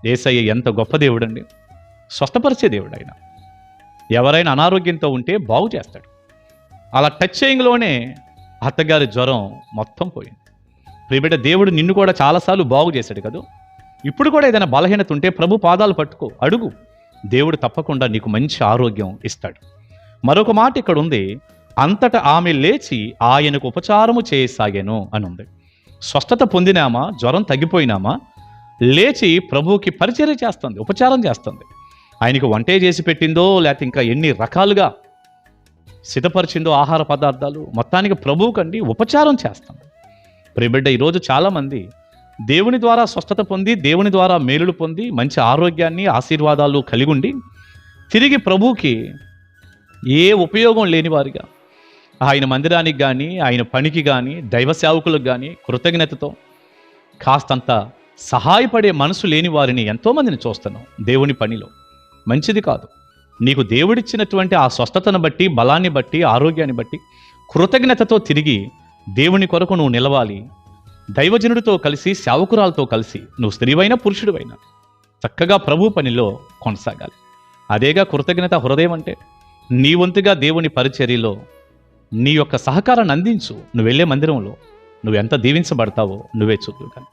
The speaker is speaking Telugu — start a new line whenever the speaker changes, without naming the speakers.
యేసయ్య ఎంత గొప్ప దేవుడండి. స్వస్థపరిచే దేవుడు ఆయన. ఎవరైనా అనారోగ్యంతో ఉంటే బాగు చేస్తాడు. అలా టచ్ చేయంలోనే అత్తగారి జ్వరం మొత్తం పోయింది. ప్రియబిడ్డ, దేవుడు నిన్ను కూడా చాలాసార్లు బాగు చేశాడు కదా. ఇప్పుడు కూడా ఏదైనా బలహీనత ఉంటే ప్రభు పాదాలు పట్టుకో, అడుగు. దేవుడు తప్పకుండా నీకు మంచి ఆరోగ్యం ఇస్తాడు. మరొక మాట ఇక్కడ ఉంది, అంతటా ఆమె లేచి ఆయనకు ఉపచారము చేయసాగాను అని ఉంది. స్వస్థత పొందినామా, జ్వరం తగ్గిపోయినామా, లేచి ప్రభువుకి పరిచర్య చేస్తుంది, ఉపచారం చేస్తుంది. ఆయనకు వంటే చేసి పెట్టిందో లేకపోతే ఇంకా ఎన్ని రకాలుగా సిద్ధపరిచిందో ఆహార పదార్థాలు, మొత్తానికి ప్రభువుకండి ఉపచారం చేస్తుంది. ప్రియబిడ్డ, ఈరోజు చాలామంది దేవుని ద్వారా స్వస్థత పొంది, దేవుని ద్వారా మేలులు పొంది, మంచి ఆరోగ్యాన్ని ఆశీర్వాదాలు కలిగి ఉండి తిరిగి ప్రభువుకి ఏ ఉపయోగం లేని వారిగా ఆయన మందిరానికి కానీ, ఆయన పనికి కానీ, దైవ సేవకులకు కానీ కృతజ్ఞతతో కాస్తంత సహాయపడే మనసు లేని వారిని ఎంతోమందిని చూస్తున్నాం దేవుని పనిలో. మంచిది కాదు. నీకు దేవుడిచ్చినటువంటి ఆ స్వస్థతను బట్టి, బలాన్ని బట్టి, ఆరోగ్యాన్ని బట్టి కృతజ్ఞతతో తిరిగి దేవుని కొరకు నువ్వు నిలవాలి. దైవజనుడితో కలిసి, సేవకురాలతో కలిసి, నువ్వు స్త్రీవైనా పురుషుడివైనా చక్కగా ప్రభు పనిలో కొనసాగాలి. అదేగా కృతజ్ఞత హృదయం అంటే. నీ వంతుగా దేవుని పరిచర్యలో నీ యొక్క సహకారాన్ని అందించు. నువ్వు వెళ్ళే మందిరంలో నువ్వు ఎంత దీవించబడతావో నువ్వే చూద్దు కానీ.